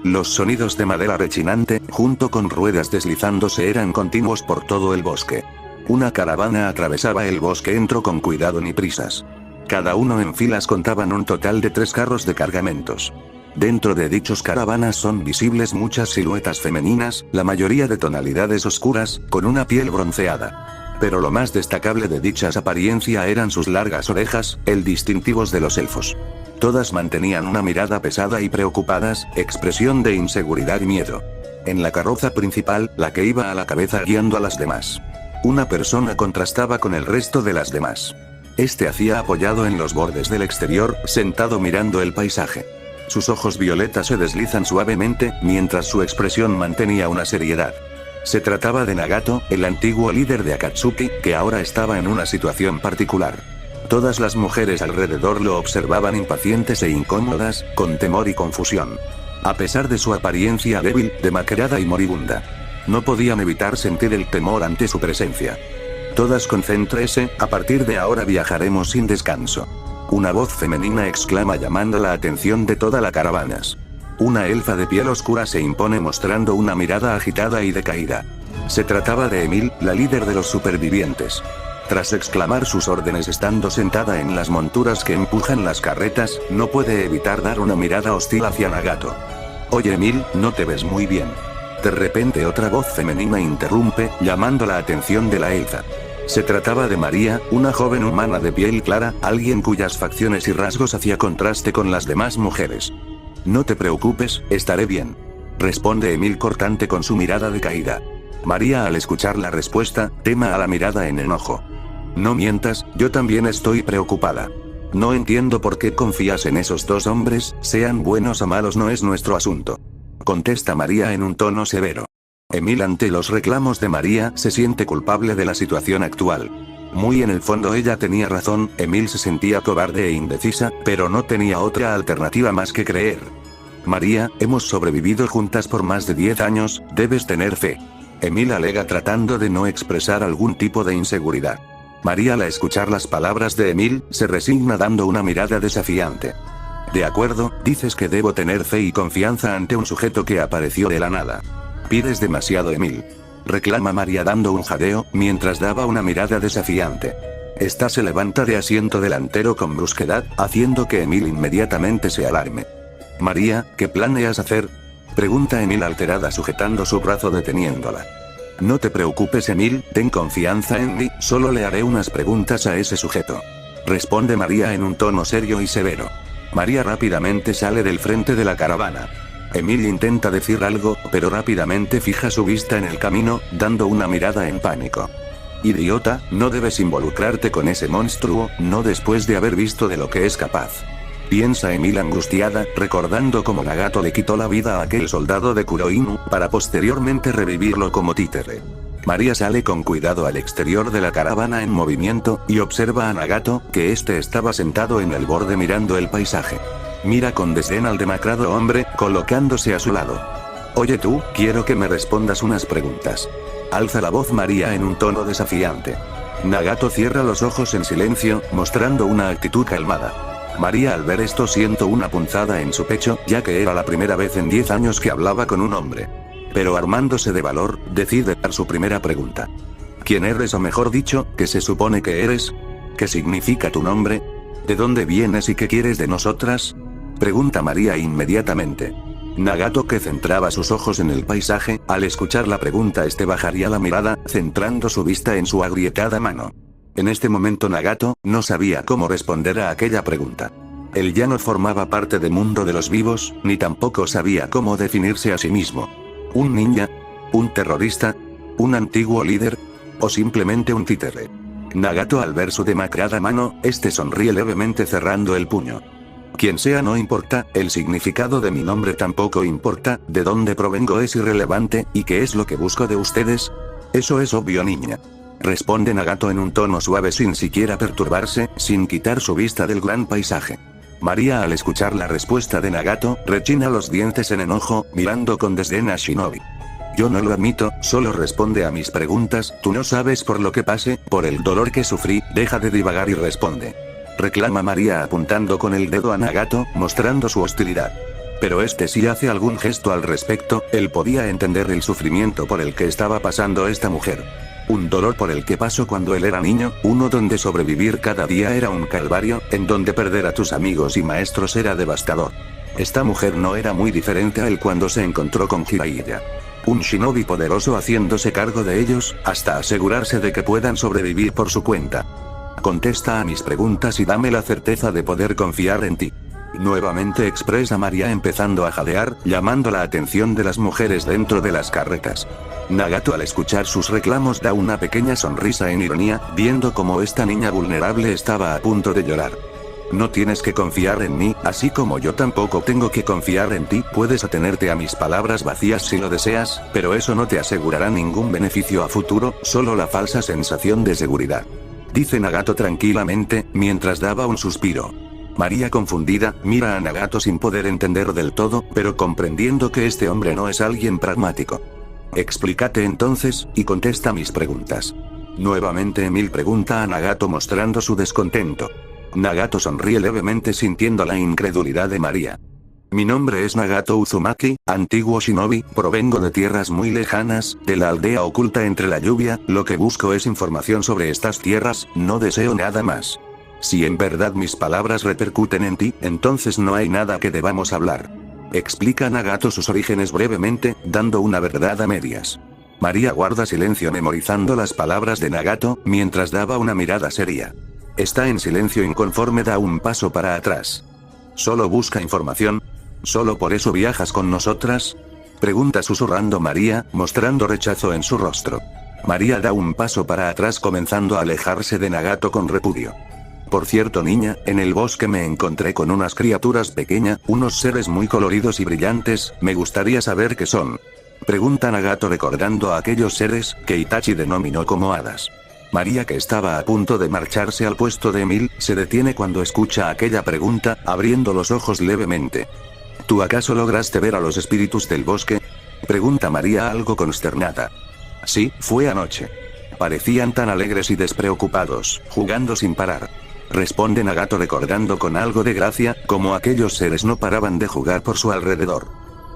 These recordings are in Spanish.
Los sonidos de madera rechinante, junto con ruedas deslizándose, eran continuos por todo el bosque. Una caravana atravesaba el bosque, entró con cuidado ni prisas. Cada uno en filas contaban un total de 3 carros de cargamentos. Dentro de dichos caravanas son visibles muchas siluetas femeninas, la mayoría de tonalidades oscuras, con una piel bronceada. Pero lo más destacable de dichas apariencia eran sus largas orejas, el distintivos de los elfos. Todas mantenían una mirada pesada y preocupadas, expresión de inseguridad y miedo. En la carroza principal, la que iba a la cabeza guiando a las demás. Una persona contrastaba con el resto de las demás. Este hacía apoyado en los bordes del exterior, sentado mirando el paisaje. Sus ojos violetas se deslizan suavemente, mientras su expresión mantenía una seriedad. Se trataba de Nagato, el antiguo líder de Akatsuki, que ahora estaba en una situación particular. Todas las mujeres alrededor lo observaban impacientes e incómodas, con temor y confusión. A pesar de su apariencia débil, demacrada y moribunda, no podían evitar sentir el temor ante su presencia. Todas concéntrese, a partir de ahora viajaremos sin descanso. Una voz femenina exclama llamando la atención de toda la caravana. Una elfa de piel oscura se impone mostrando una mirada agitada y decaída. Se trataba de Emil, la líder de los supervivientes. Tras exclamar sus órdenes estando sentada en las monturas que empujan las carretas, no puede evitar dar una mirada hostil hacia Nagato. Oye Emil, no te ves muy bien. De repente otra voz femenina interrumpe, llamando la atención de la elfa. Se trataba de María, una joven humana de piel clara, alguien cuyas facciones y rasgos hacía contraste con las demás mujeres. No te preocupes, estaré bien. Responde Emil cortante con su mirada decaída. María al escuchar la respuesta, tema a la mirada en enojo. No mientas, yo también estoy preocupada. No entiendo por qué confías en esos 2 hombres, sean buenos o malos no es nuestro asunto. Contesta María en un tono severo. Emil ante los reclamos de María se siente culpable de la situación actual. Muy en el fondo ella tenía razón, Emil se sentía cobarde e indecisa, pero no tenía otra alternativa más que creer. María, hemos sobrevivido juntas por más de 10 años, debes tener fe. Emil alega tratando de no expresar algún tipo de inseguridad. María al escuchar las palabras de Emil, se resigna dando una mirada desafiante. De acuerdo, dices que debo tener fe y confianza ante un sujeto que apareció de la nada. Pides demasiado Emil. Reclama María dando un jadeo, mientras daba una mirada desafiante. Esta se levanta de asiento delantero con brusquedad, haciendo que Emil inmediatamente se alarme. María, ¿qué planeas hacer? Pregunta Emil alterada sujetando su brazo deteniéndola. No te preocupes Emil, ten confianza en mí, solo le haré unas preguntas a ese sujeto. Responde María en un tono serio y severo. María rápidamente sale del frente de la caravana. Emil intenta decir algo, pero rápidamente fija su vista en el camino, dando una mirada en pánico. Idiota, no debes involucrarte con ese monstruo, no después de haber visto de lo que es capaz. Piensa Emil angustiada, recordando cómo Nagato le quitó la vida a aquel soldado de Kuroinu, para posteriormente revivirlo como títere. María sale con cuidado al exterior de la caravana en movimiento, y observa a Nagato, que este estaba sentado en el borde mirando el paisaje. Mira con desdén al demacrado hombre, colocándose a su lado. Oye tú, quiero que me respondas unas preguntas. Alza la voz María en un tono desafiante. Nagato cierra los ojos en silencio, mostrando una actitud calmada. María al ver esto siento una punzada en su pecho, ya que era la primera vez en 10 años que hablaba con un hombre. Pero armándose de valor, decide dar su primera pregunta. ¿Quién eres o mejor dicho, qué se supone que eres? ¿Qué significa tu nombre? ¿De dónde vienes y qué quieres de nosotras? Pregunta María inmediatamente. Nagato que centraba sus ojos en el paisaje, al escuchar la pregunta bajaría la mirada, centrando su vista en su agrietada mano. En este momento Nagato, no sabía cómo responder a aquella pregunta. Él ya no formaba parte del mundo de los vivos, ni tampoco sabía cómo definirse a sí mismo. ¿Un ninja? ¿Un terrorista? ¿Un antiguo líder? ¿O simplemente un títere? Nagato al ver su demacrada mano, sonríe levemente cerrando el puño. Quien sea no importa, el significado de mi nombre tampoco importa, de dónde provengo es irrelevante, ¿y qué es lo que busco de ustedes? Eso es obvio niña. Responde Nagato en un tono suave sin siquiera perturbarse, sin quitar su vista del gran paisaje. María al escuchar la respuesta de Nagato, rechina los dientes en enojo, mirando con desdén a Shinobi. Yo no lo admito, solo responde a mis preguntas, tú no sabes por lo que pase, por el dolor que sufrí, deja de divagar y responde. Reclama María apuntando con el dedo a Nagato, mostrando su hostilidad. Pero este sí hace algún gesto al respecto, él podía entender el sufrimiento por el que estaba pasando esta mujer. Un dolor por el que pasó cuando él era niño, uno donde sobrevivir cada día era un calvario, en donde perder a tus amigos y maestros era devastador. Esta mujer no era muy diferente a él cuando se encontró con Jiraiya. Un shinobi poderoso haciéndose cargo de ellos, hasta asegurarse de que puedan sobrevivir por su cuenta. Contesta a mis preguntas y dame la certeza de poder confiar en ti. Nuevamente expresa María empezando a jadear, llamando la atención de las mujeres dentro de las carretas. Nagato al escuchar sus reclamos da una pequeña sonrisa en ironía, viendo cómo esta niña vulnerable estaba a punto de llorar. No tienes que confiar en mí, así como yo tampoco tengo que confiar en ti, puedes atenerte a mis palabras vacías si lo deseas, pero eso no te asegurará ningún beneficio a futuro, solo la falsa sensación de seguridad. Dice Nagato tranquilamente, mientras daba un suspiro. María confundida, mira a Nagato sin poder entender del todo, pero comprendiendo que este hombre no es alguien pragmático. Explícate entonces, y contesta mis preguntas. Nuevamente Emil pregunta a Nagato mostrando su descontento. Nagato sonríe levemente sintiendo la incredulidad de María. Mi nombre es Nagato Uzumaki, antiguo shinobi, provengo de tierras muy lejanas, de la aldea oculta entre la lluvia, lo que busco es información sobre estas tierras, no deseo nada más. Si en verdad mis palabras repercuten en ti, entonces no hay nada que debamos hablar. Explica Nagato sus orígenes brevemente, dando una verdad a medias. María guarda silencio memorizando las palabras de Nagato, mientras daba una mirada seria. Está en silencio inconforme, da un paso para atrás. ¿Solo busca información? ¿Solo por eso viajas con nosotras? Pregunta susurrando María, mostrando rechazo en su rostro. María da un paso para atrás comenzando a alejarse de Nagato con repudio. Por cierto niña, en el bosque me encontré con unas criaturas pequeñas, unos seres muy coloridos y brillantes, me gustaría saber qué son. Pregunta Nagato recordando a aquellos seres, que Itachi denominó como hadas. María, que estaba a punto de marcharse al puesto de Emil, se detiene cuando escucha aquella pregunta, abriendo los ojos levemente. ¿Tú acaso lograste ver a los espíritus del bosque? Pregunta María algo consternada. Sí, fue anoche. Parecían tan alegres y despreocupados, jugando sin parar. Responde Nagato recordando con algo de gracia, como aquellos seres no paraban de jugar por su alrededor.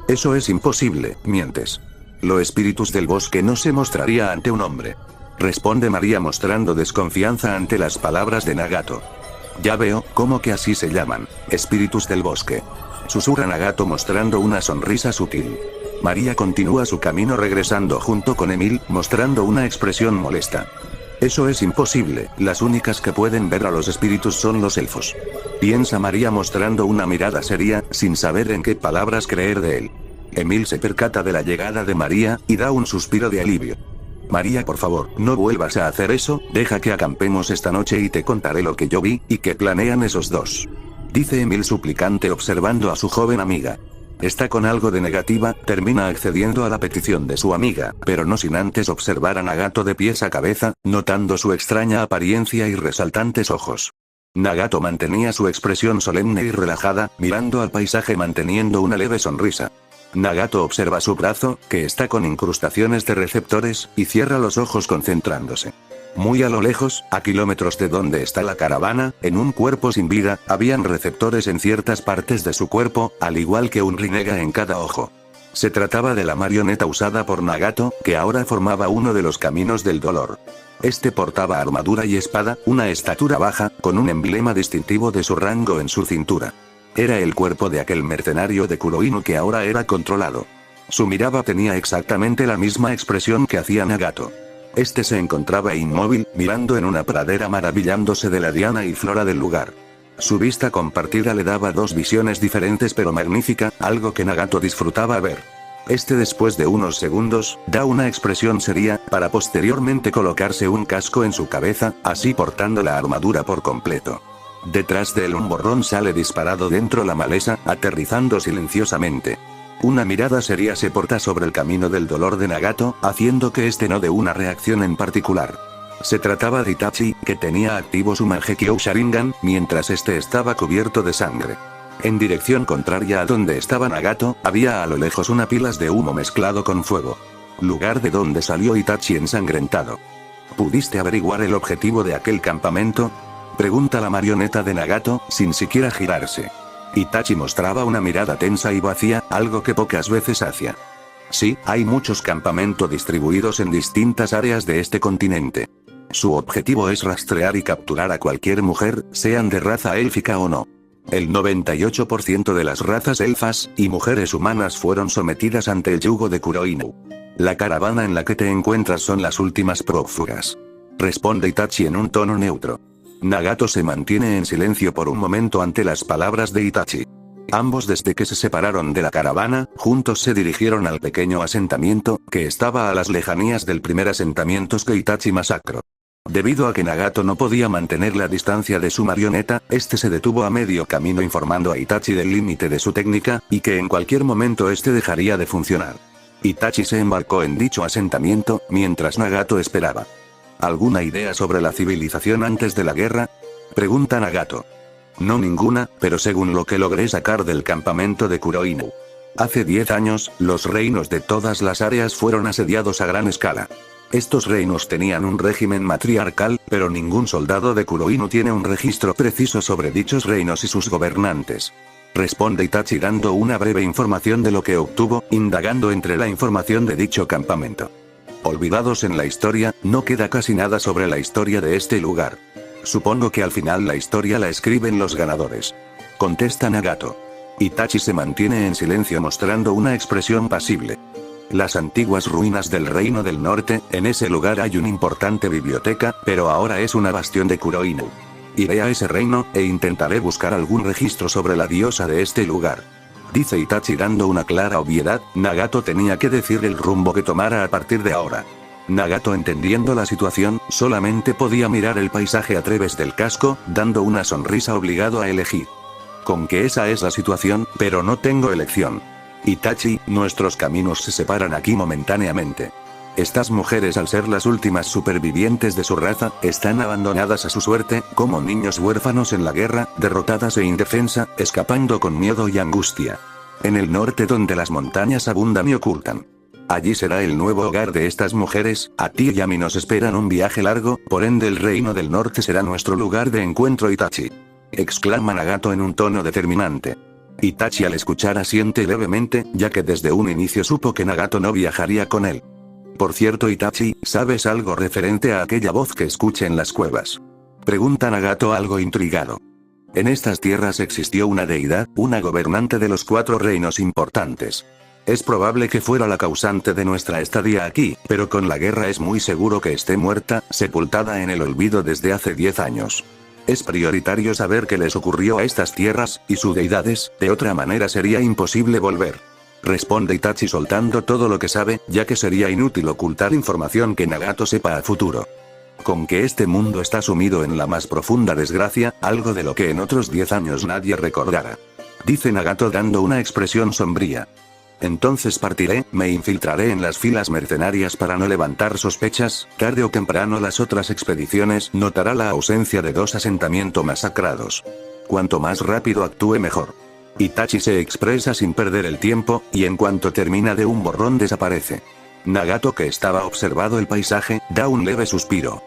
Eso es imposible, mientes. Los espíritus del bosque no se mostraría ante un hombre. Responde María mostrando desconfianza ante las palabras de Nagato. Ya veo, ¿cómo que así se llaman? Espíritus del bosque. Susurra Nagato mostrando una sonrisa sutil. María continúa su camino regresando junto con Emil, mostrando una expresión molesta. Eso es imposible, las únicas que pueden ver a los espíritus son los elfos. Piensa María mostrando una mirada seria, sin saber en qué palabras creer de él. Emil se percata de la llegada de María, y da un suspiro de alivio. María, por favor, no vuelvas a hacer eso, deja que acampemos esta noche y te contaré lo que yo vi, y qué planean esos dos. Dice Emil suplicante observando a su joven amiga. Está con algo de negativa, termina accediendo a la petición de su amiga, pero no sin antes observar a Nagato de pies a cabeza, notando su extraña apariencia y resaltantes ojos. Nagato mantenía su expresión solemne y relajada, mirando al paisaje manteniendo una leve sonrisa. Nagato observa su brazo, que está con incrustaciones de receptores, y cierra los ojos concentrándose. Muy a lo lejos, a kilómetros de donde está la caravana, en un cuerpo sin vida, habían receptores en ciertas partes de su cuerpo, al igual que un Rinnegan en cada ojo. Se trataba de la marioneta usada por Nagato, que ahora formaba uno de los caminos del dolor. Este portaba armadura y espada, una estatura baja, con un emblema distintivo de su rango en su cintura. Era el cuerpo de aquel mercenario de Kurohinu que ahora era controlado. Su mirada tenía exactamente la misma expresión que hacía Nagato. Este se encontraba inmóvil, mirando en una pradera maravillándose de la diana y flora del lugar. Su vista compartida le daba dos visiones diferentes pero magnífica, algo que Nagato disfrutaba ver. Después de unos segundos, da una expresión seria, para posteriormente colocarse un casco en su cabeza, así portando la armadura por completo. Detrás de él un borrón sale disparado dentro la maleza, aterrizando silenciosamente. Una mirada seria se porta sobre el camino del dolor de Nagato, haciendo que este no dé una reacción en particular. Se trataba de Itachi, que tenía activo su Mangekyou Sharingan, mientras este estaba cubierto de sangre. En dirección contraria a donde estaba Nagato, había a lo lejos una pilas de humo mezclado con fuego. Lugar de donde salió Itachi ensangrentado. ¿Pudiste averiguar el objetivo de aquel campamento? Pregunta la marioneta de Nagato, sin siquiera girarse. Itachi mostraba una mirada tensa y vacía, algo que pocas veces hacía. Sí, hay muchos campamentos distribuidos en distintas áreas de este continente. Su objetivo es rastrear y capturar a cualquier mujer, sean de raza élfica o no. El 98% de las razas elfas y mujeres humanas fueron sometidas ante el yugo de Kuroinu. La caravana en la que te encuentras son las últimas prófugas. Responde Itachi en un tono neutro. Nagato se mantiene en silencio por un momento ante las palabras de Itachi. Ambos desde que se separaron de la caravana, juntos se dirigieron al pequeño asentamiento, que estaba a las lejanías del primer asentamiento que Itachi masacró. Debido a que Nagato no podía mantener la distancia de su marioneta, este se detuvo a medio camino informando a Itachi del límite de su técnica, y que en cualquier momento este dejaría de funcionar. Itachi se embarcó en dicho asentamiento, mientras Nagato esperaba. ¿Alguna idea sobre la civilización antes de la guerra?, pregunta Nagato. No ninguna, pero según lo que logré sacar del campamento de Kuroinu. Hace 10 años, los reinos de todas las áreas fueron asediados a gran escala. Estos reinos tenían un régimen matriarcal, pero ningún soldado de Kuroinu tiene un registro preciso sobre dichos reinos y sus gobernantes. Responde Itachi dando una breve información de lo que obtuvo, indagando entre la información de dicho campamento. Olvidados en la historia, no queda casi nada sobre la historia de este lugar. Supongo que al final la historia la escriben los ganadores. Contesta Nagato. Itachi se mantiene en silencio mostrando una expresión pasible. Las antiguas ruinas del Reino del Norte, en ese lugar hay una importante biblioteca, pero ahora es una bastión de Kuroinu. Iré a ese reino, e intentaré buscar algún registro sobre la diosa de este lugar. Dice Itachi dando una clara obviedad, Nagato tenía que decir el rumbo que tomara a partir de ahora. Nagato entendiendo la situación, solamente podía mirar el paisaje a través del casco, dando una sonrisa obligado a elegir. Con que esa es la situación, pero no tengo elección. Itachi, nuestros caminos se separan aquí momentáneamente. Estas mujeres al ser las últimas supervivientes de su raza, están abandonadas a su suerte, como niños huérfanos en la guerra, derrotadas e indefensa, escapando con miedo y angustia. En el norte donde las montañas abundan y ocultan. Allí será el nuevo hogar de estas mujeres, a ti y a mí nos esperan un viaje largo, por ende el reino del norte será nuestro lugar de encuentro Itachi. Exclama Nagato en un tono determinante. Itachi al escuchar asiente levemente, ya que desde un inicio supo que Nagato no viajaría con él. Por cierto Itachi, ¿sabes algo referente a aquella voz que escuché en las cuevas?, pregunta Nagato algo intrigado. En estas tierras existió una deidad, una gobernante de los 4 reinos importantes. Es probable que fuera la causante de nuestra estadía aquí, pero con la guerra es muy seguro que esté muerta, sepultada en el olvido desde hace 10 años. Es prioritario saber qué les ocurrió a estas tierras, y sus deidades, de otra manera sería imposible volver. Responde Itachi soltando todo lo que sabe, ya que sería inútil ocultar información que Nagato sepa a futuro. Con que este mundo está sumido en la más profunda desgracia, algo de lo que en otros 10 años nadie recordará. Dice Nagato dando una expresión sombría. Entonces partiré, me infiltraré en las filas mercenarias para no levantar sospechas, tarde o temprano las otras expediciones notará la ausencia de 2 asentamientos masacrados. Cuanto más rápido actúe mejor. Itachi se expresa sin perder el tiempo, y en cuanto termina de un borrón desaparece. Nagato que estaba observando el paisaje, da un leve suspiro.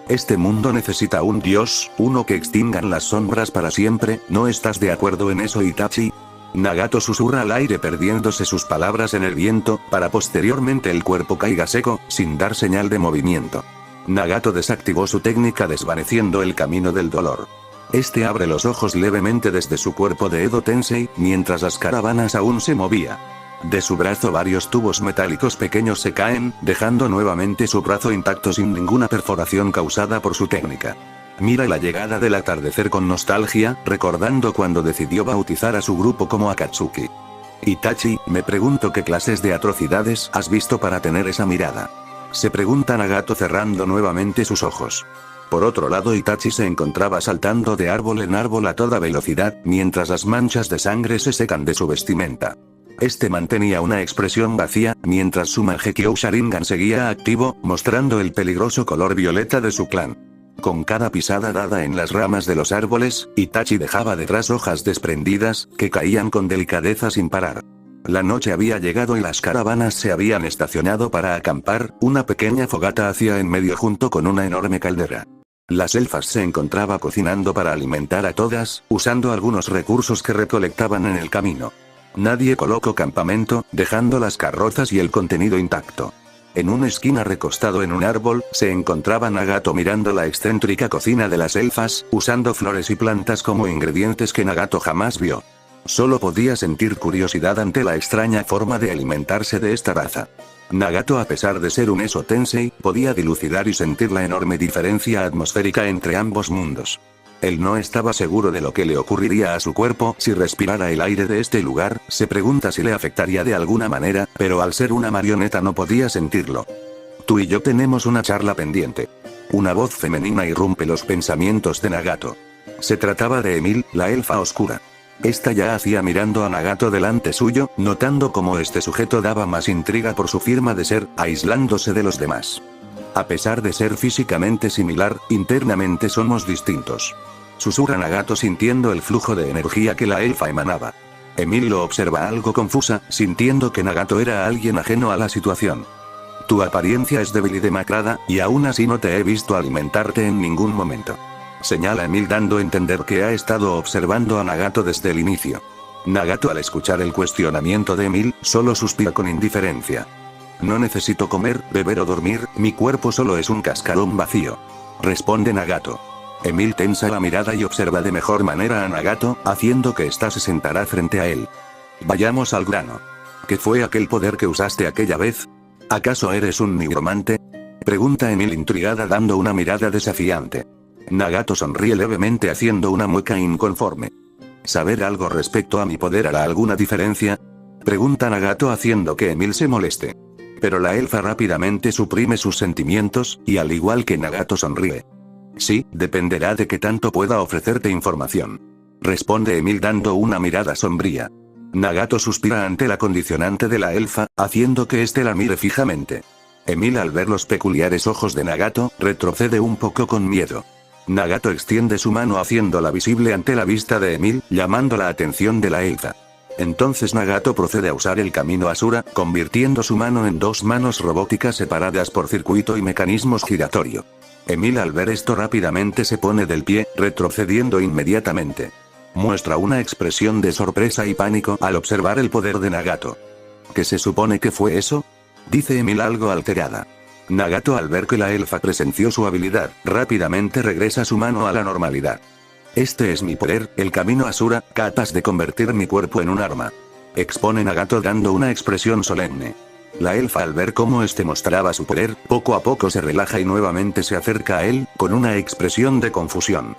Este mundo necesita un dios, uno que extingan las sombras para siempre, ¿no estás de acuerdo en eso Itachi? Nagato susurra al aire perdiéndose sus palabras en el viento, para posteriormente el cuerpo caiga seco, sin dar señal de movimiento. Nagato desactivó su técnica desvaneciendo el camino del dolor. Este abre los ojos levemente desde su cuerpo de Edo Tensei, mientras las caravanas aún se movía. De su brazo varios tubos metálicos pequeños se caen, dejando nuevamente su brazo intacto sin ninguna perforación causada por su técnica. Mira la llegada del atardecer con nostalgia, recordando cuando decidió bautizar a su grupo como Akatsuki. Itachi, me pregunto qué clases de atrocidades has visto para tener esa mirada. Se pregunta Nagato cerrando nuevamente sus ojos. Por otro lado Itachi se encontraba saltando de árbol en árbol a toda velocidad, mientras las manchas de sangre se secan de su vestimenta. Este mantenía una expresión vacía, mientras su Mangekyou Sharingan seguía activo, mostrando el peligroso color violeta de su clan. Con cada pisada dada en las ramas de los árboles, Itachi dejaba detrás hojas desprendidas, que caían con delicadeza sin parar. La noche había llegado y las caravanas se habían estacionado para acampar, una pequeña fogata hacía en medio junto con una enorme caldera. Las elfas se encontraba cocinando para alimentar a todas, usando algunos recursos que recolectaban en el camino. Nadie colocó campamento, dejando las carrozas y el contenido intacto. En una esquina recostado en un árbol, se encontraba Nagato mirando la excéntrica cocina de las elfas, usando flores y plantas como ingredientes que Nagato jamás vio. Solo podía sentir curiosidad ante la extraña forma de alimentarse de esta raza. Nagato, a pesar de ser un Eso Tensei, podía dilucidar y sentir la enorme diferencia atmosférica entre ambos mundos. Él no estaba seguro de lo que le ocurriría a su cuerpo si respirara el aire de este lugar, se pregunta si le afectaría de alguna manera, pero al ser una marioneta no podía sentirlo. Tú y yo tenemos una charla pendiente. Una voz femenina irrumpe los pensamientos de Nagato. Se trataba de Emil, la elfa oscura. Esta ya hacía mirando a Nagato delante suyo, notando cómo este sujeto daba más intriga por su forma de ser, aislándose de los demás. A pesar de ser físicamente similar, internamente somos distintos. Susurra Nagato sintiendo el flujo de energía que la elfa emanaba. Emil lo observa algo confusa, sintiendo que Nagato era alguien ajeno a la situación. Tu apariencia es débil y demacrada, y aún así no te he visto alimentarte en ningún momento. Señala Emil dando a entender que ha estado observando a Nagato desde el inicio. Nagato, al escuchar el cuestionamiento de Emil, solo suspira con indiferencia. No necesito comer, beber o dormir, mi cuerpo solo es un cascarón vacío. Responde Nagato. Emil tensa la mirada y observa de mejor manera a Nagato, haciendo que ésta se sentará frente a él. Vayamos al grano. ¿Qué fue aquel poder que usaste aquella vez? ¿Acaso eres un nigromante? Pregunta Emil intrigada dando una mirada desafiante. Nagato sonríe levemente haciendo una mueca inconforme. ¿Saber algo respecto a mi poder hará alguna diferencia? Pregunta Nagato haciendo que Emil se moleste. Pero la elfa rápidamente suprime sus sentimientos, y al igual que Nagato sonríe. Sí, dependerá de qué tanto pueda ofrecerte información. Responde Emil dando una mirada sombría. Nagato suspira ante la condicionante de la elfa, haciendo que éste la mire fijamente. Emil, al ver los peculiares ojos de Nagato, retrocede un poco con miedo. Nagato extiende su mano haciéndola visible ante la vista de Emil, llamando la atención de la elfa. Entonces Nagato procede a usar el camino Asura, convirtiendo su mano en dos manos robóticas separadas por circuito y mecanismos giratorio. Emil, al ver esto, rápidamente se pone del pie, retrocediendo inmediatamente. Muestra una expresión de sorpresa y pánico al observar el poder de Nagato. ¿Qué se supone que fue eso? Dice Emil algo alterada. Nagato, al ver que la elfa presenció su habilidad, rápidamente regresa su mano a la normalidad. Este es mi poder, el camino Asura, capaz de convertir mi cuerpo en un arma. Expone Nagato dando una expresión solemne. La elfa, al ver cómo este mostraba su poder, poco a poco se relaja y nuevamente se acerca a él, con una expresión de confusión.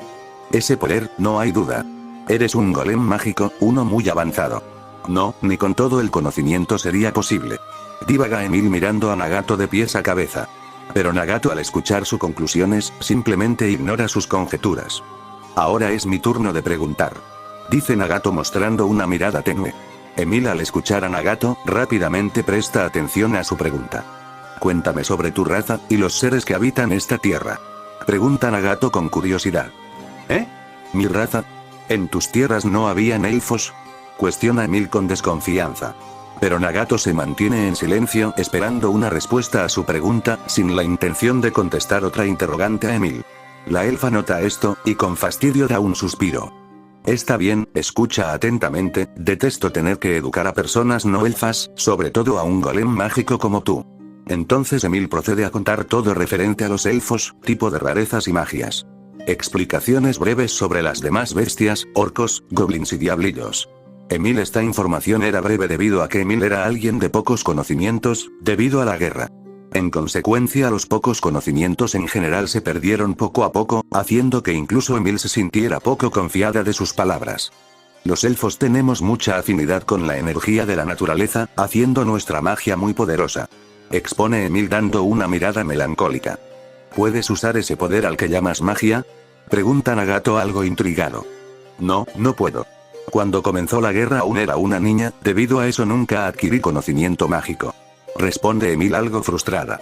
Ese poder, no hay duda. Eres un golem mágico, uno muy avanzado. No, ni con todo el conocimiento sería posible. Divaga Emil mirando a Nagato de pies a cabeza. Pero Nagato, al escuchar sus conclusiones, simplemente ignora sus conjeturas. Ahora es mi turno de preguntar. Dice Nagato mostrando una mirada tenue. Emil, al escuchar a Nagato, rápidamente presta atención a su pregunta. Cuéntame sobre tu raza, y los seres que habitan esta tierra. Pregunta Nagato con curiosidad. ¿Eh? ¿Mi raza? ¿En tus tierras no habían elfos? Cuestiona Emil con desconfianza. Pero Nagato se mantiene en silencio, esperando una respuesta a su pregunta, sin la intención de contestar otra interrogante a Emil. La elfa nota esto, y con fastidio da un suspiro. Está bien, escucha atentamente, detesto tener que educar a personas no elfas, sobre todo a un golem mágico como tú. Entonces Emil procede a contar todo referente a los elfos, tipo de rarezas y magias. Explicaciones breves sobre las demás bestias, orcos, goblins y diablillos. Emil, esta información era breve debido a que Emil era alguien de pocos conocimientos, debido a la guerra. En consecuencia, los pocos conocimientos en general se perdieron poco a poco, haciendo que incluso Emil se sintiera poco confiada de sus palabras. Los elfos tenemos mucha afinidad con la energía de la naturaleza, haciendo nuestra magia muy poderosa. Expone Emil dando una mirada melancólica. ¿Puedes usar ese poder al que llamas magia? Pregunta Nagato algo intrigado. No, no puedo. Cuando comenzó la guerra aún era una niña, debido a eso nunca adquirí conocimiento mágico. Responde Emil algo frustrada.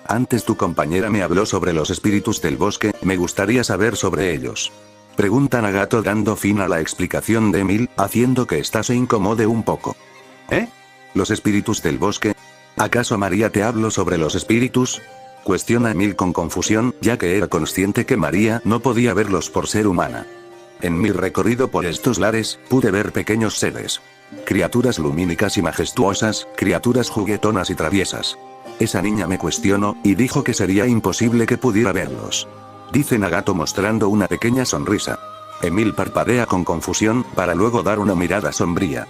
Antes tu compañera me habló sobre los espíritus del bosque, me gustaría saber sobre ellos. Pregunta Nagato dando fin a la explicación de Emil, haciendo que ésta se incomode un poco. ¿Eh? ¿Los espíritus del bosque? ¿Acaso María te habló sobre los espíritus? Cuestiona Emil con confusión, ya que era consciente que María no podía verlos por ser humana. En mi recorrido por estos lares, pude ver pequeños seres. Criaturas lumínicas y majestuosas, criaturas juguetonas y traviesas. Esa niña me cuestionó, y dijo que sería imposible que pudiera verlos. Dice Nagato mostrando una pequeña sonrisa. Emil parpadea con confusión, para luego dar una mirada sombría.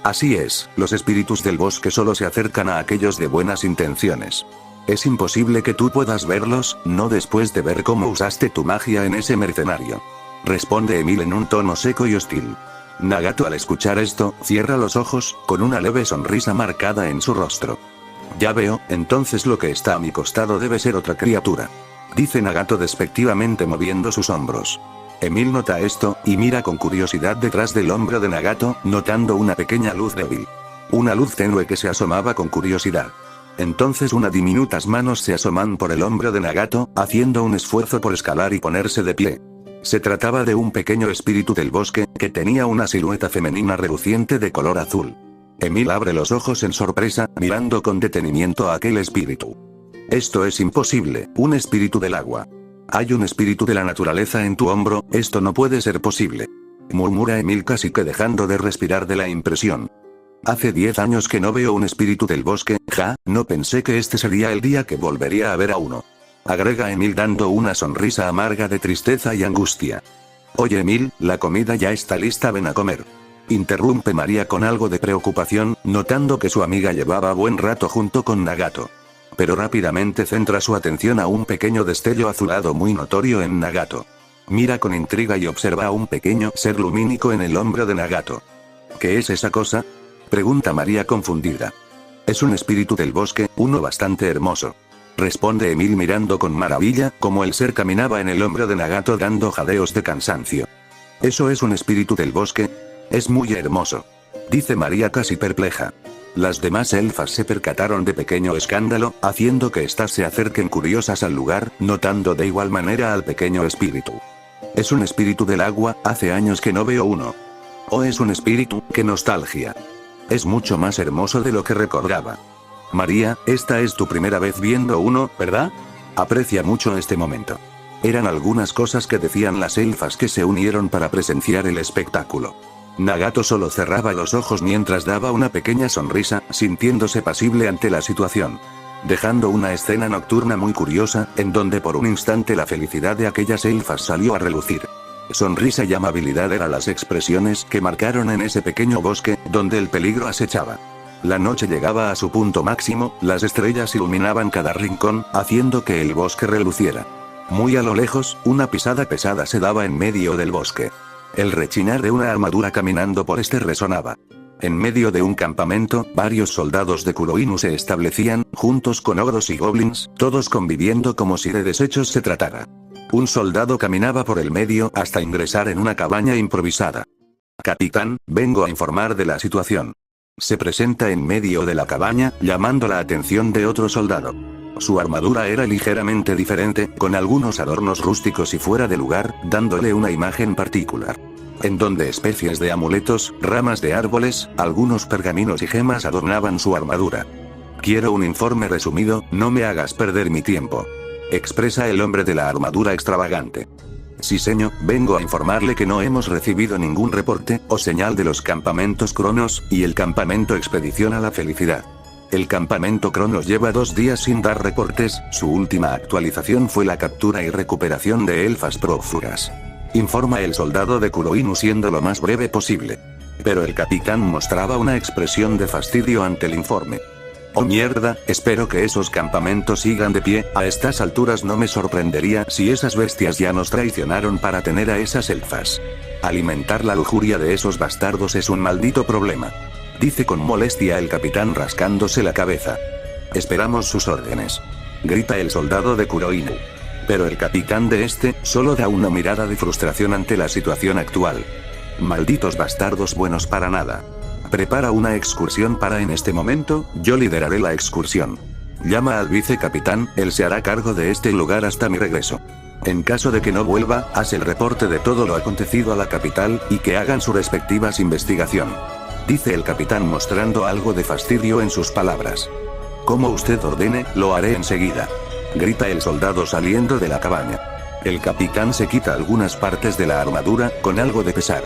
Así es, los espíritus del bosque solo se acercan a aquellos de buenas intenciones. Es imposible que tú puedas verlos, no después de ver cómo usaste tu magia en ese mercenario. Responde Emil en un tono seco y hostil. Nagato al escuchar esto, cierra los ojos, con una leve sonrisa marcada en su rostro. Ya veo, entonces lo que está a mi costado debe ser otra criatura. Dice Nagato despectivamente moviendo sus hombros. Emil nota esto, y mira con curiosidad detrás del hombro de Nagato, notando una pequeña luz débil. Una luz tenue que se asomaba con curiosidad. Entonces unas diminutas manos se asoman por el hombro de Nagato, haciendo un esfuerzo por escalar y ponerse de pie. Se trataba de un pequeño espíritu del bosque, que tenía una silueta femenina reluciente de color azul. Emil abre los ojos en sorpresa, mirando con detenimiento a aquel espíritu. Esto es imposible, un espíritu del agua. Hay un espíritu de la naturaleza en tu hombro, esto no puede ser posible. Murmura Emil casi que dejando de respirar de la impresión. Hace 10 años que no veo un espíritu del bosque, no pensé que este sería el día que volvería a ver a uno. Agrega Emil dando una sonrisa amarga de tristeza y angustia. Oye Emil, la comida ya está lista, ven a comer. Interrumpe María con algo de preocupación, notando que su amiga llevaba buen rato junto con Nagato. Pero rápidamente centra su atención a un pequeño destello azulado muy notorio en Nagato. Mira con intriga y observa a un pequeño ser lumínico en el hombro de Nagato. ¿Qué es esa cosa? Pregunta María confundida. Es un espíritu del bosque, uno bastante hermoso. Responde Emil mirando con maravilla, como el ser caminaba en el hombro de Nagato dando jadeos de cansancio. ¿Eso es un espíritu del bosque? Es muy hermoso. Dice María casi perpleja. Las demás elfas se percataron de pequeño escándalo, haciendo que éstas se acerquen curiosas al lugar, notando de igual manera al pequeño espíritu. Es un espíritu del agua, hace años que no veo uno. Oh, es un espíritu, qué nostalgia. Es mucho más hermoso de lo que recordaba. María, esta es tu primera vez viendo uno, ¿verdad? Aprecia mucho este momento. Eran algunas cosas que decían las elfas que se unieron para presenciar el espectáculo. Nagato solo cerraba los ojos mientras daba una pequeña sonrisa, sintiéndose pasible ante la situación. Dejando una escena nocturna muy curiosa, en donde por un instante la felicidad de aquellas elfas salió a relucir. Sonrisa y amabilidad eran las expresiones que marcaron en ese pequeño bosque, donde el peligro acechaba. La noche llegaba a su punto máximo, las estrellas iluminaban cada rincón, haciendo que el bosque reluciera. Muy a lo lejos, una pisada pesada se daba en medio del bosque. El rechinar de una armadura caminando por este resonaba. En medio de un campamento, varios soldados de Kuroinu se establecían, juntos con ogros y goblins, todos conviviendo como si de desechos se tratara. Un soldado caminaba por el medio hasta ingresar en una cabaña improvisada. Capitán, vengo a informar de la situación. Se presenta en medio de la cabaña, llamando la atención de otro soldado. Su armadura era ligeramente diferente, con algunos adornos rústicos y fuera de lugar, dándole una imagen particular. En donde especies de amuletos, ramas de árboles, algunos pergaminos y gemas adornaban su armadura. Quiero un informe resumido, no me hagas perder mi tiempo. Expresa el hombre de la armadura extravagante. Sí señor, vengo a informarle que no hemos recibido ningún reporte o señal de los campamentos Cronos, y el campamento Expedición a la Felicidad. El campamento Cronos lleva 2 días sin dar reportes, su última actualización fue la captura y recuperación de elfas prófugas. Informa el soldado de Kuroinu siendo lo más breve posible. Pero el capitán mostraba una expresión de fastidio ante el informe. Oh mierda, espero que esos campamentos sigan de pie, a estas alturas no me sorprendería si esas bestias ya nos traicionaron para tener a esas elfas. Alimentar la lujuria de esos bastardos es un maldito problema. Dice con molestia el capitán rascándose la cabeza. Esperamos sus órdenes. Grita el soldado de Kuroinu. Pero el capitán de este, solo da una mirada de frustración ante la situación actual. Malditos bastardos buenos para nada. Prepara una excursión para en este momento, yo lideraré la excursión. Llama al vicecapitán, él se hará cargo de este lugar hasta mi regreso. En caso de que no vuelva, haz el reporte de todo lo acontecido a la capital, y que hagan sus respectivas investigación. Dice el capitán mostrando algo de fastidio en sus palabras. Como usted ordene, lo haré enseguida. grita el soldado saliendo de la cabaña. El capitán se quita algunas partes de la armadura, con algo de pesar.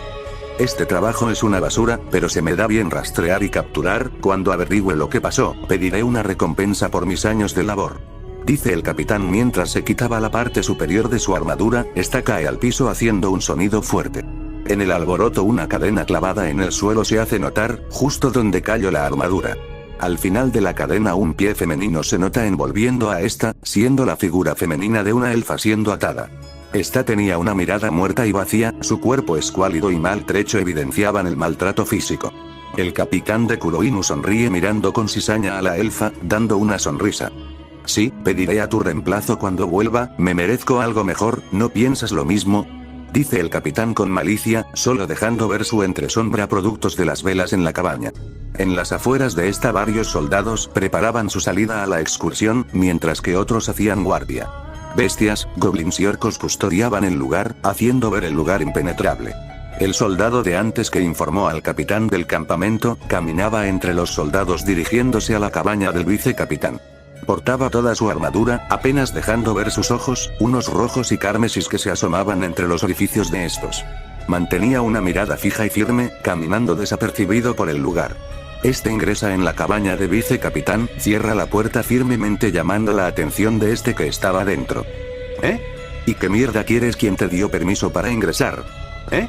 Este trabajo es una basura, pero se me da bien rastrear y capturar. Cuando averigüe lo que pasó, pediré una recompensa por mis años de labor. Dice el capitán mientras se quitaba la parte superior de su armadura. Esta cae al piso haciendo un sonido fuerte. En el alboroto una cadena clavada en el suelo se hace notar, justo donde cayó la armadura. Al final de la cadena un pie femenino se nota envolviendo a esta, siendo la figura femenina de una elfa siendo atada. Esta tenía una mirada muerta y vacía, su cuerpo escuálido y maltrecho evidenciaban el maltrato físico. El capitán de Kuroinu sonríe mirando con cizaña a la elfa, dando una sonrisa. Sí, pediré a tu reemplazo cuando vuelva, me merezco algo mejor, ¿no piensas lo mismo? Dice el capitán con malicia, solo dejando ver su entresombra productos de las velas en la cabaña. En las afueras de esta varios soldados preparaban su salida a la excursión, mientras que otros hacían guardia. Bestias, goblins y orcos custodiaban el lugar, haciendo ver el lugar impenetrable. El soldado de antes que informó al capitán del campamento, caminaba entre los soldados dirigiéndose a la cabaña del vicecapitán. Portaba toda su armadura, apenas dejando ver sus ojos, unos rojos y carmesis que se asomaban entre los orificios de estos. Mantenía una mirada fija y firme, caminando desapercibido por el lugar. Este ingresa en la cabaña de vicecapitán, cierra la puerta firmemente llamando la atención de este que estaba dentro. ¿Eh? ¿Y qué mierda quieres? ¿Quién te dio permiso para ingresar? ¿Eh?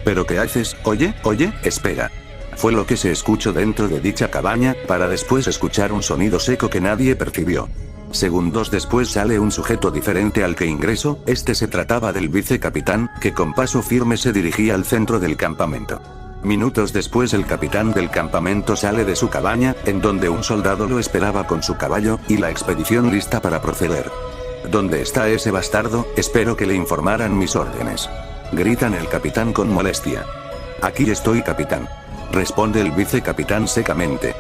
¿Pero qué haces? Oye, espera. Fue lo que se escuchó dentro de dicha cabaña, para después escuchar un sonido seco que nadie percibió. Segundos después sale un sujeto diferente al que ingresó, este se trataba del vicecapitán, que con paso firme se dirigía al centro del campamento. Minutos después el capitán del campamento sale de su cabaña, en donde un soldado lo esperaba con su caballo, y la expedición lista para proceder. ¿Dónde está ese bastardo? Espero que le informaran mis órdenes. Gritan el capitán con molestia. Aquí estoy, capitán. Responde el vicecapitán secamente.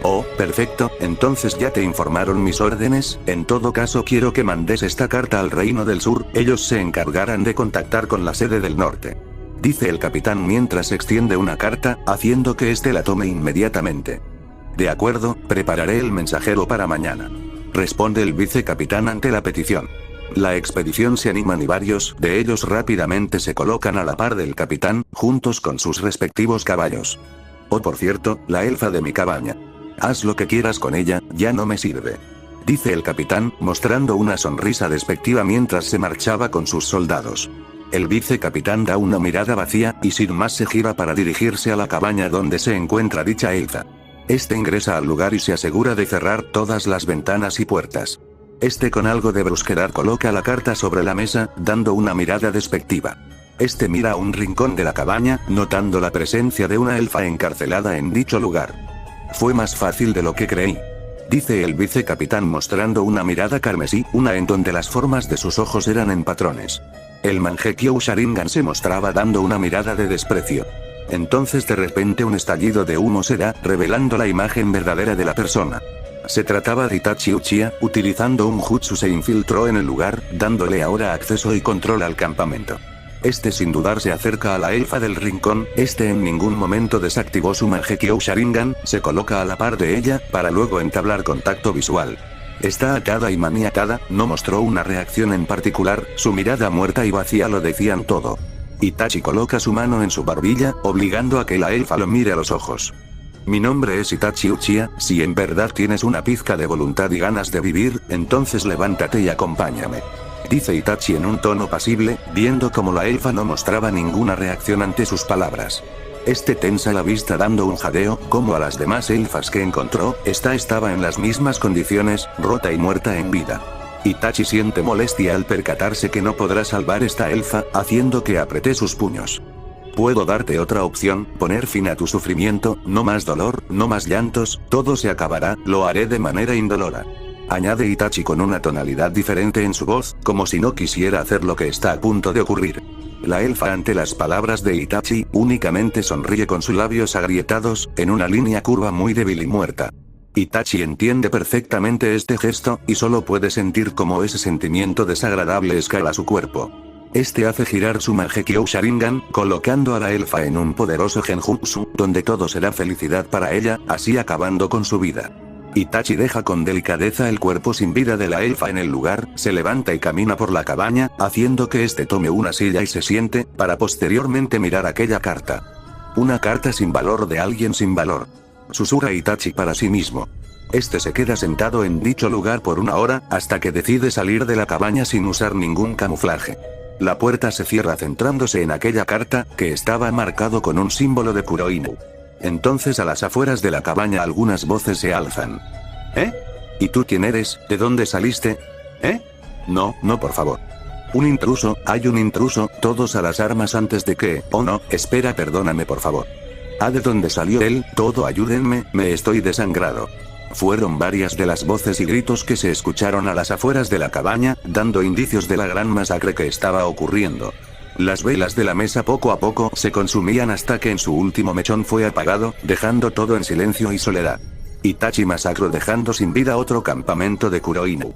Oh, perfecto, entonces ya te informaron mis órdenes, en todo caso quiero que mandes esta carta al Reino del Sur, ellos se encargarán de contactar con la sede del norte. Dice el capitán mientras extiende una carta, haciendo que éste la tome inmediatamente. De acuerdo, prepararé el mensajero para mañana. Responde el vicecapitán ante la petición. La expedición se animan y varios de ellos rápidamente se colocan a la par del capitán, juntos con sus respectivos caballos. Oh, por cierto, la elfa de mi cabaña. Haz lo que quieras con ella, ya no me sirve. Dice el capitán, mostrando una sonrisa despectiva mientras se marchaba con sus soldados. El vicecapitán da una mirada vacía, y sin más se gira para dirigirse a la cabaña donde se encuentra dicha elfa. Este ingresa al lugar y se asegura de cerrar todas las ventanas y puertas. Este con algo de brusquedad coloca la carta sobre la mesa, dando una mirada despectiva. Este mira a un rincón de la cabaña, notando la presencia de una elfa encarcelada en dicho lugar. Fue más fácil de lo que creí. Dice el vicecapitán mostrando una mirada carmesí, una en donde las formas de sus ojos eran en patrones. El Mangekyo Sharingan se mostraba dando una mirada de desprecio. Entonces de repente un estallido de humo se da, revelando la imagen verdadera de la persona. Se trataba de Itachi Uchiha, utilizando un jutsu se infiltró en el lugar, dándole ahora acceso y control al campamento. Este sin dudar se acerca a la elfa del rincón, este en ningún momento desactivó su Mangekyo Sharingan, se coloca a la par de ella, para luego entablar contacto visual. Está atada y maniatada, no mostró una reacción en particular, su mirada muerta y vacía lo decían todo. Itachi coloca su mano en su barbilla, obligando a que la elfa lo mire a los ojos. Mi nombre es Itachi Uchiha, si en verdad tienes una pizca de voluntad y ganas de vivir, entonces levántate y acompáñame. Dice Itachi en un tono pasible, viendo como la elfa no mostraba ninguna reacción ante sus palabras. Este tensa la vista dando un jadeo, como a las demás elfas que encontró, esta estaba en las mismas condiciones, rota y muerta en vida. Itachi siente molestia al percatarse que no podrá salvar esta elfa, haciendo que apreté sus puños. Puedo darte otra opción, poner fin a tu sufrimiento, no más dolor, no más llantos, todo se acabará, lo haré de manera indolora. Añade Itachi con una tonalidad diferente en su voz, como si no quisiera hacer lo que está a punto de ocurrir. La elfa ante las palabras de Itachi, únicamente sonríe con sus labios agrietados, en una línea curva muy débil y muerta. Itachi entiende perfectamente este gesto, y solo puede sentir cómo ese sentimiento desagradable escala su cuerpo. Este hace girar su Mangekyo Sharingan, colocando a la elfa en un poderoso genjutsu, donde todo será felicidad para ella, así acabando con su vida. Itachi deja con delicadeza el cuerpo sin vida de la elfa en el lugar, se levanta y camina por la cabaña, haciendo que este tome una silla y se siente, para posteriormente mirar aquella carta. Una carta sin valor de alguien sin valor. Susurra Itachi para sí mismo. Este se queda sentado en dicho lugar por una hora, hasta que decide salir de la cabaña sin usar ningún camuflaje. La puerta se cierra centrándose en aquella carta, que estaba marcado con un símbolo de Kuroinu. Entonces a las afueras de la cabaña algunas voces se alzan. ¿Eh? ¿Y tú quién eres? ¿De dónde saliste? ¿Eh? No, por favor. Un intruso, hay un intruso, todos a las armas antes de que... Oh no, espera, perdóname por favor. ¿De dónde salió él? Todo ayúdenme, me estoy desangrado. Fueron varias de las voces y gritos que se escucharon a las afueras de la cabaña, dando indicios de la gran masacre que estaba ocurriendo. Las velas de la mesa poco a poco se consumían hasta que en su último mechón fue apagado, dejando todo en silencio y soledad. Itachi masacró dejando sin vida otro campamento de Kuroinu.